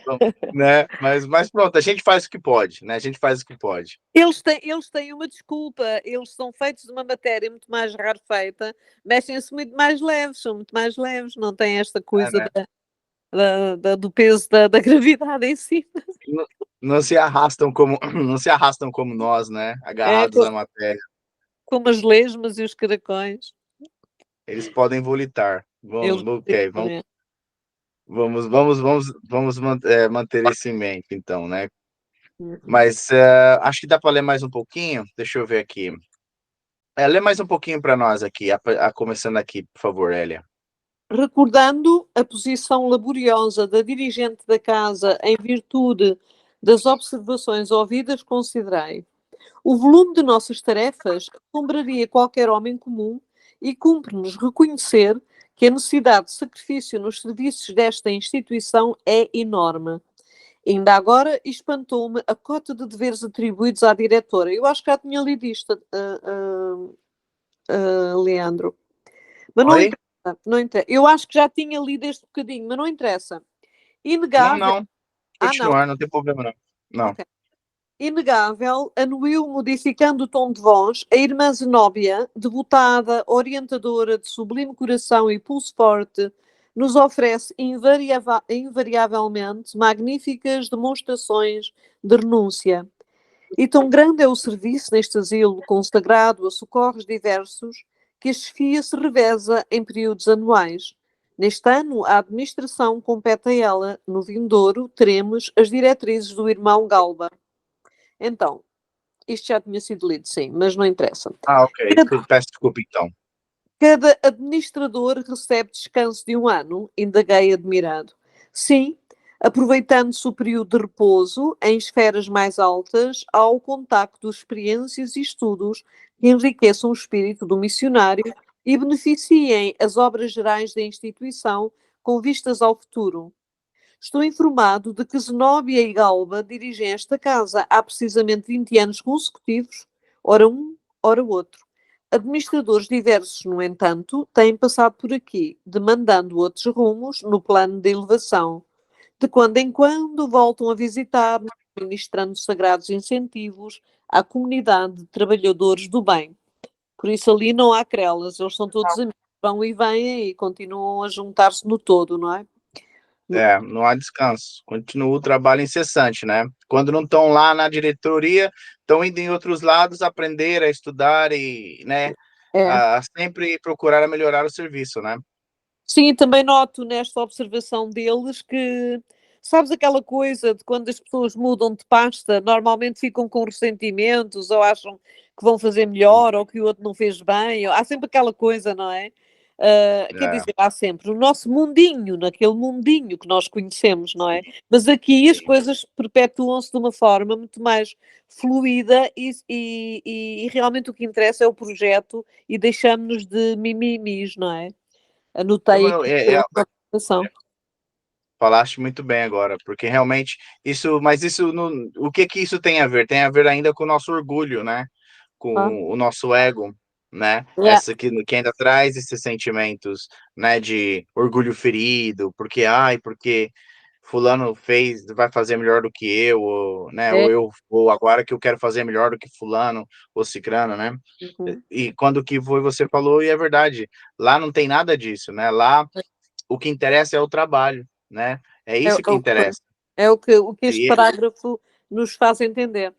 né? Mas pronto, a gente faz o que pode, né? A gente faz o que pode. eles têm uma desculpa, eles são feitos de uma matéria muito mais rarefeita, mexem-se muito mais leves, são muito mais leves, não têm esta coisa Né? do peso da gravidade em si. Não se arrastam como não se arrastam como nós, né? É Agarrados à matéria. como as lesmas e os caracóis. Eles podem volitar. Eles, Ok, vamos manter isso em mente, então, né? Mas acho que dá para ler mais um pouquinho. Deixa eu ver aqui. Lê mais um pouquinho para nós aqui, começando aqui, por favor, Elia. recordando a posição laboriosa da dirigente da casa em virtude das observações ouvidas, considerei. O volume de nossas tarefas assombraria qualquer homem comum e cumpre-nos reconhecer que a necessidade de sacrifício nos serviços desta instituição é enorme. Ainda agora espantou-me a cota de deveres atribuídos à diretora. Eu acho que já tinha lido isto, Leandro. Mas não Oi? interessa, não interessa. Eu acho que já tinha lido este bocadinho, mas não interessa. Não, Inegável. não. Não. Continuar, não tem problema, não. Não. Ok. Inegável, anuiu, modificando o tom de voz, a irmã Zenóbia, devotada, orientadora de sublime coração e pulso forte, nos oferece invariavelmente magníficas demonstrações de renúncia. E tão grande é o serviço neste asilo consagrado a socorros diversos, que a chefia se reveza em períodos anuais. Neste ano, a administração compete a ela. No vindouro, teremos as diretrizes do irmão Galba. Então, isto já tinha sido lido, sim, mas não interessa. Ok. Peço desculpa, então. Cada administrador recebe descanso de 1 ano, indaguei admirado. Sim, aproveitando-se o período de repouso em esferas mais altas ao contacto de experiências e estudos que enriqueçam o espírito do missionário e beneficiem as obras gerais da instituição com vistas ao futuro. Estou informado de que Zenóbia e Galba dirigem esta casa há precisamente 20 anos consecutivos, ora um, ora outro. Administradores diversos, no entanto, têm passado por aqui, demandando outros rumos no plano de elevação. De quando em quando voltam a visitar, ministrando sagrados incentivos à comunidade de trabalhadores do bem. Por isso ali não há crelas, eles são todos amigos, vão e vêm e continuam a juntar-se no todo, não é? Não há descanso. Continua o trabalho incessante, né? Quando não estão lá na diretoria, estão indo em outros lados aprender a estudar e, né, É. a sempre procurar melhorar o serviço, né? Sim, e também noto nesta observação deles que, sabes aquela coisa de quando as pessoas mudam de pasta, normalmente ficam com ressentimentos ou acham que vão fazer melhor ou que o outro não fez bem. Há sempre aquela coisa, não é? Quer É. dizer, há sempre o nosso mundinho, naquele mundinho que nós conhecemos, não é? Mas aqui as coisas perpetuam-se de uma forma muito mais fluida e realmente o que interessa é o projeto e deixamos-nos de mimimis, não é? Anotei Eu- aqui é- é- a apresentação. Falaste muito bem agora, porque realmente mas isso não, o que que isso tem a ver? Tem a ver ainda com o nosso orgulho, né? Ah, Com o nosso ego, né? é, Que ainda traz esses sentimentos, né, de orgulho ferido, porque fulano vai fazer melhor do que eu, ou, né, é, ou agora que eu quero fazer melhor do que fulano ou cicrano, né? uhum. E quando que foi você falou, e é verdade, lá não tem nada disso, né? Lá o que interessa é o trabalho, né? É É, isso que interessa. o que este E, parágrafo nos faz entender.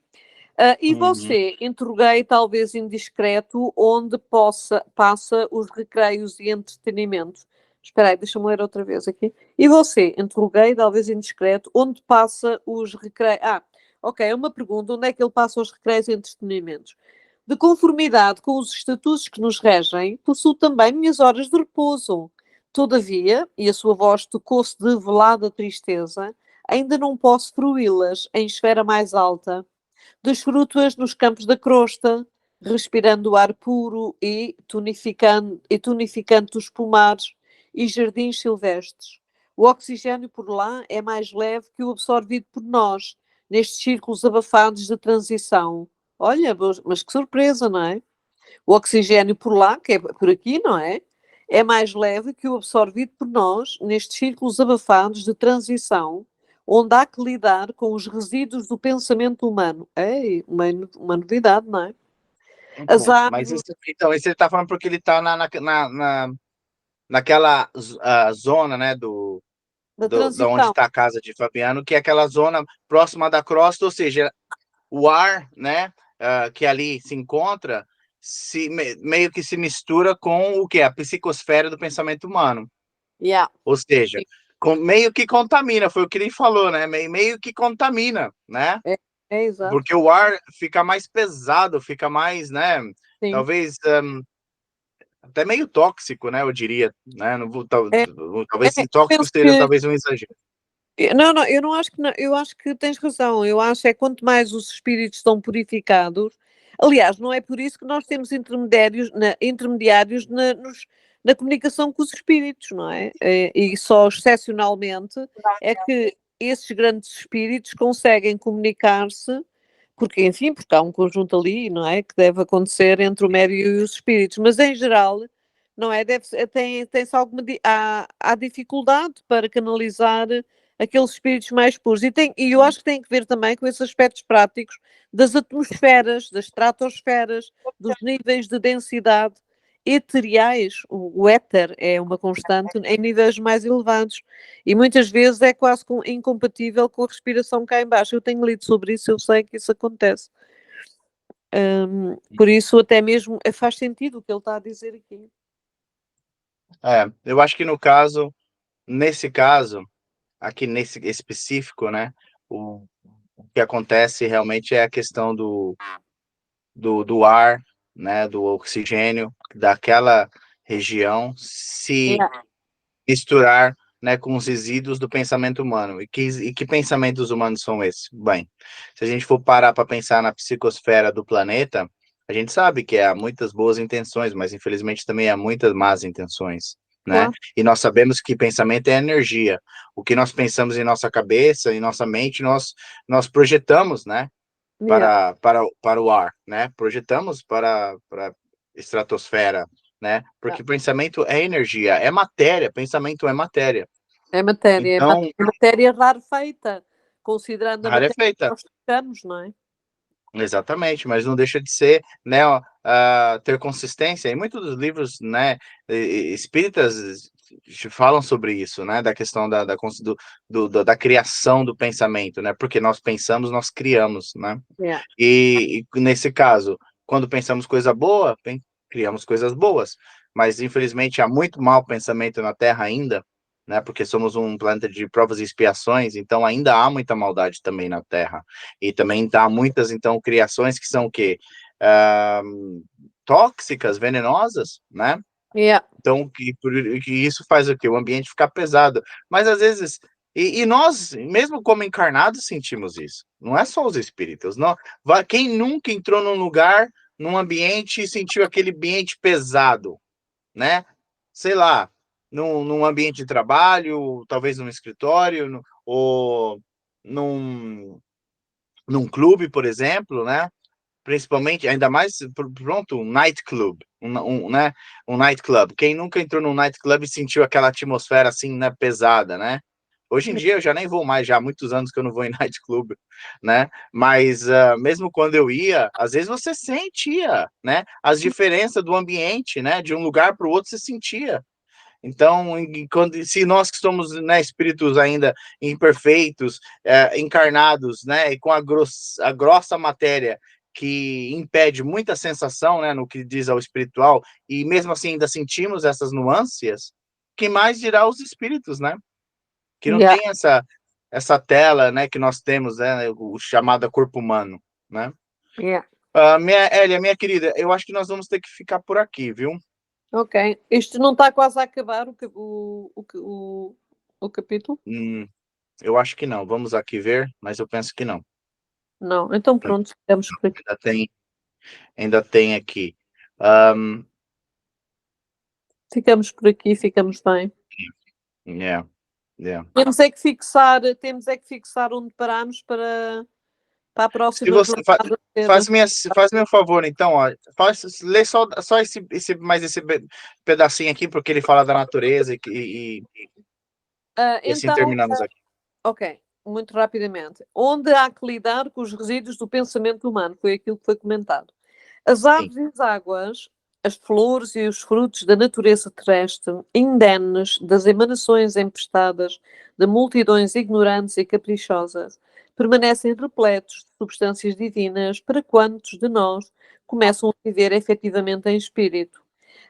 E Uhum. você, interroguei, talvez indiscreto, onde passa os recreios e entretenimentos. Espera aí, deixa-me ler outra vez aqui. E você, interroguei, talvez indiscreto, onde passa os recreios... Ok, é uma pergunta, onde é que ele passa os recreios e entretenimentos? De conformidade com os estatutos que nos regem, possuo também minhas horas de repouso. Todavia, e a sua voz tocou-se de velada tristeza, ainda não posso fruí-las em esfera mais alta. Desfruto-as nos campos da crosta, respirando o ar puro e tonificando os pomares e jardins silvestres. O oxigênio por lá é mais leve que o absorvido por nós, nestes círculos abafados de transição. Olha, mas que surpresa, não é? O oxigênio por lá, que é por aqui, não é? É mais leve que o absorvido por nós nestes círculos abafados de transição, onde há que lidar com os resíduos do pensamento humano. Ei, uma novidade, não é? As Mas árvores então, esse ele tá falando porque ele tá naquela zona, né, da da onde transição. está a casa de Fabiano, que é aquela zona próxima da crosta, ou seja, o ar, né, que ali se encontra, meio que se mistura com o que é a psicosfera do pensamento humano. Yeah. Ou seja, meio que contamina, foi o que ele falou, né? Meio que contamina, né? É, é exato. Porque o ar fica mais pesado, fica mais, né? Sim. Talvez até meio tóxico, né? Eu diria, né? Não vou, É, talvez eu tóxico penso seria que talvez um exagero. não, não, eu não acho que não, eu acho que tens razão. Eu acho é quanto mais os espíritos estão purificados. Aliás, não é por isso que nós temos intermediários na comunicação com os espíritos, não é? E só excepcionalmente é que esses grandes espíritos conseguem comunicar-se, porque, enfim, porque há um conjunto ali, não é? Que deve acontecer entre o médio e os espíritos, mas em geral, não é? Tem-se há dificuldade para canalizar aqueles espíritos mais puros. E eu acho que tem que ver também com esses aspectos práticos das atmosferas, das estratosferas, dos níveis de densidade eteriais. O éter é uma constante em níveis mais elevados e muitas vezes é quase incompatível com a respiração cá em baixo. Eu tenho lido sobre isso, eu sei que isso acontece. Por isso, até mesmo faz sentido o que ele está a dizer aqui. Eu acho que nesse caso, aqui nesse específico, né? O que acontece realmente é a questão do ar, né? Do oxigênio daquela região se Yeah. misturar né, com os resíduos do pensamento humano. E que pensamentos humanos são esses? Bem, se a gente for parar para pensar na psicosfera do planeta, a gente sabe que há muitas boas intenções, mas infelizmente também há muitas más intenções, né? Claro. E nós sabemos que pensamento é energia. O que nós pensamos em nossa cabeça, em nossa mente, nós projetamos, né? Yeah. Para o ar, né? Projetamos para estratosfera, né? Porque pensamento é energia, é matéria, pensamento é matéria. É matéria, Então, é matéria rarefeita, considerando a matéria que rarefeita. nós tocamos, não é? Exatamente, mas não deixa de ser, né, ter consistência. E muitos dos livros, né, espíritas falam sobre isso, né, da questão da criação do pensamento, né, porque nós pensamos, nós criamos, né. Yeah. E nesse caso, quando pensamos coisa boa, criamos coisas boas, mas infelizmente há muito mau pensamento na Terra ainda, né? Porque somos um planeta de provas e expiações, então ainda há muita maldade também na Terra. E também há muitas, então, criações que são o quê? Tóxicas, venenosas, né? Yeah. Então, que isso faz o quê? O ambiente ficar pesado. Mas às vezes, e nós, mesmo como encarnados, sentimos isso. Não é só os espíritos. Não, quem nunca entrou num lugar, num ambiente e sentiu aquele ambiente pesado, né? Sei lá, num ambiente de trabalho, talvez num escritório, ou num clube, por exemplo, né? Principalmente, ainda mais, pronto, um nightclub, né, um nightclub. Quem nunca entrou num nightclub e sentiu aquela atmosfera assim, né, pesada, né? Hoje em dia eu já nem vou mais, já há muitos anos que eu não vou em nightclub, né? Mas mesmo quando eu ia, às vezes você sentia, né, as diferenças do ambiente, né, de um lugar para o outro você sentia. Então, se nós que somos, né, espíritos ainda imperfeitos, encarnados, né, e com a grossa matéria que impede muita sensação, né, no que diz ao espiritual, e mesmo assim ainda sentimos essas nuances, que mais dirá os espíritos, né? Que não Yeah. tem essa tela, né, que nós temos, né, o chamado corpo humano, né? Yeah. Elia, minha querida, eu acho que nós vamos ter que ficar por aqui, viu? Ok. Isto não está quase a acabar o capítulo? Eu acho que não. Vamos aqui ver, mas eu penso que não. Não. Então pronto, ficamos por aqui. Ainda tem aqui. Um, Ficamos por aqui, ficamos bem. yeah, yeah. Temos é que fixar onde paramos para a Se próxima você jornada ser. faz-me um favor, então, ó, lê só esse pedacinho aqui, porque ele fala da natureza e assim Então, terminamos aqui. ok, muito rapidamente. Onde há que lidar com os resíduos do pensamento humano? Foi aquilo que foi comentado. As aves e as águas, as flores e os frutos da natureza terrestre, indenes das emanações emprestadas de multidões ignorantes e caprichosas, permanecem repletos de substâncias divinas para quantos de nós começam a viver efetivamente em espírito.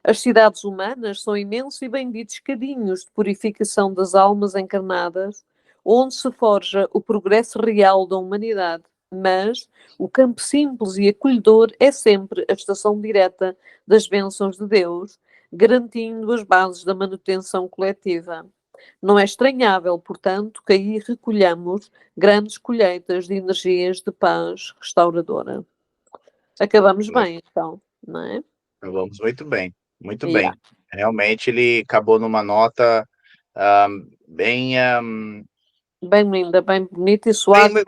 As cidades humanas são imensos e benditos cadinhos de purificação das almas encarnadas, onde se forja o progresso real da humanidade. Mas o campo simples e acolhedor é sempre a estação direta das bênçãos de Deus, garantindo as bases da manutenção coletiva. Não é estranhável, portanto, que aí recolhamos grandes colheitas de energias de paz restauradora. Acabamos bem, então, não é? Vamos muito bem, muito Yeah. bem. Realmente ele acabou numa nota bem, Bem linda, bem bonita e bem, suave.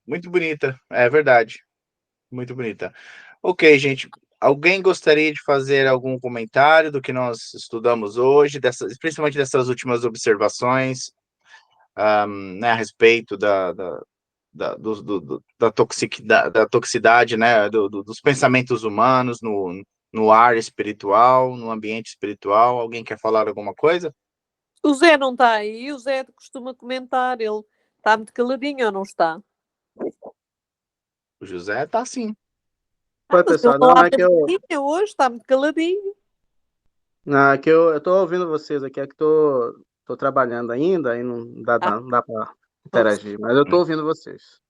muito bonita, é verdade, muito bonita. Ok, gente, alguém gostaria de fazer algum comentário do que nós estudamos hoje, principalmente dessas últimas observações, né, a respeito da toxicidade, né, dos pensamentos humanos no ar espiritual, no ambiente espiritual? Alguém quer falar alguma coisa? O Zé não está aí, o Zé costuma comentar, ele está muito caladinho ou não está? O José tá sim. Oi, Mas ele pessoal. não Não, é abre que a eu. boquinha hoje, está muito caladinho. Não, é que eu tô ouvindo vocês aqui, é que tô trabalhando ainda, e não dá pra interagir, mas eu tô ouvindo vocês.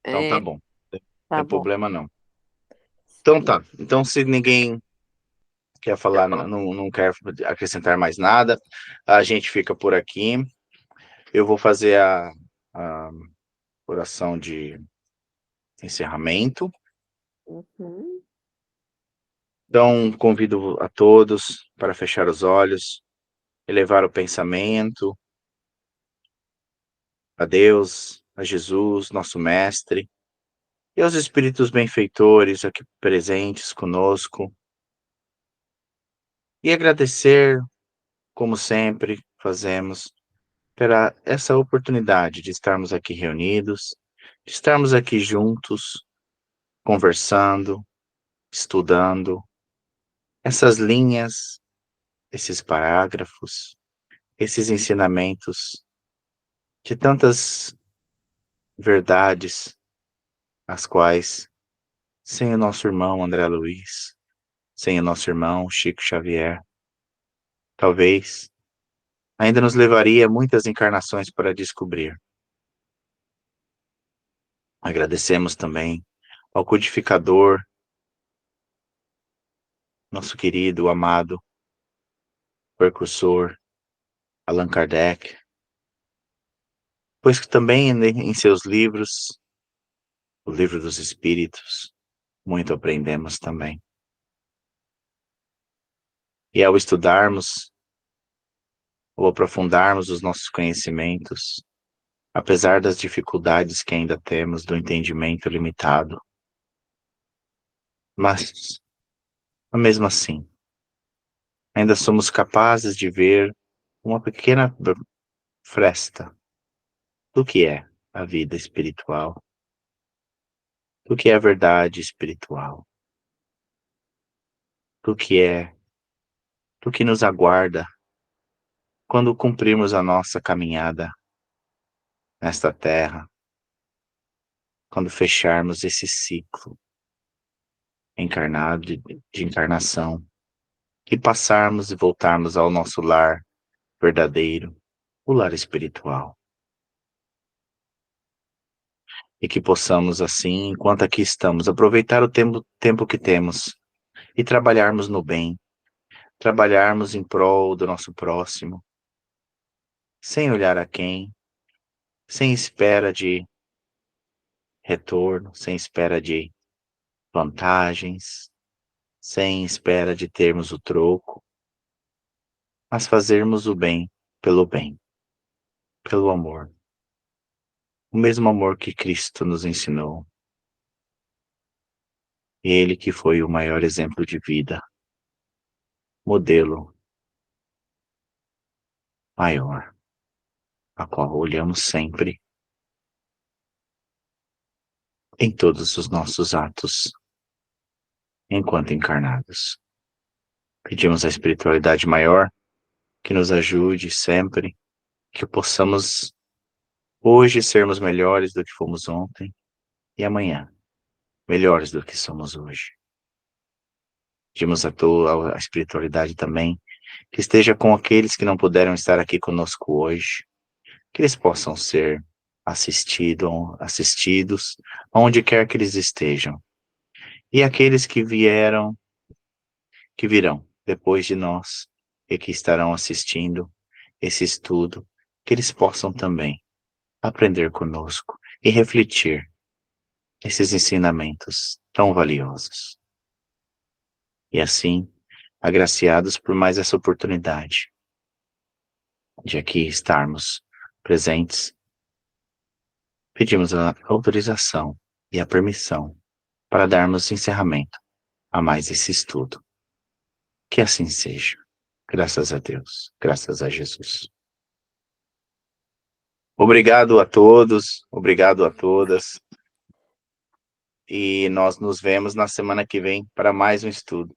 Então tá É, bom, não tá tem bom. problema não. Então tá, então se ninguém quer falar, não quer acrescentar mais nada, a gente fica por aqui. Eu vou fazer a oração de encerramento. Uhum. Então, convido a todos para fechar os olhos, elevar o pensamento a Deus, a Jesus, nosso Mestre, e aos espíritos benfeitores aqui presentes conosco, e agradecer, como sempre fazemos, pela essa oportunidade de estarmos aqui reunidos, de estarmos aqui juntos, conversando, estudando essas linhas, esses parágrafos, esses ensinamentos de tantas verdades, as quais, sem o nosso irmão André Luiz, sem o nosso irmão Chico Xavier, talvez ainda nos levaria muitas encarnações para descobrir. Agradecemos também ao codificador, nosso querido, amado precursor, Allan Kardec, pois que também em seus livros, o Livro dos Espíritos, muito aprendemos também. E ao estudarmos, ou aprofundarmos os nossos conhecimentos, apesar das dificuldades que ainda temos do entendimento limitado, mas, mesmo assim, ainda somos capazes de ver uma pequena fresta do que é a vida espiritual, do que é a verdade espiritual, do que nos aguarda quando cumprirmos a nossa caminhada nesta terra, quando fecharmos esse ciclo encarnado de encarnação e passarmos e voltarmos ao nosso lar verdadeiro, o lar espiritual. E que possamos assim, enquanto aqui estamos, aproveitar o tempo que temos e trabalharmos no bem, trabalharmos em prol do nosso próximo, sem olhar a quem, sem espera de retorno, sem espera de vantagens, sem espera de termos o troco, mas fazermos o bem, pelo amor. O mesmo amor que Cristo nos ensinou. Ele que foi o maior exemplo de vida, modelo maior, a qual olhamos sempre em todos os nossos atos, enquanto encarnados. Pedimos à espiritualidade maior que nos ajude sempre, que possamos hoje sermos melhores do que fomos ontem e amanhã melhores do que somos hoje. Pedimos à espiritualidade também que esteja com aqueles que não puderam estar aqui conosco hoje, que eles possam ser assistidos onde quer que eles estejam. E aqueles que virão depois de nós e que estarão assistindo esse estudo, que eles possam também aprender conosco e refletir esses ensinamentos tão valiosos. E assim, agraciados por mais essa oportunidade de aqui estarmos presentes, pedimos a autorização e a permissão para darmos encerramento a mais esse estudo. Que assim seja. Graças a Deus, graças a Jesus. Obrigado a todos, obrigado a todas. E nós nos vemos na semana que vem para mais um estudo.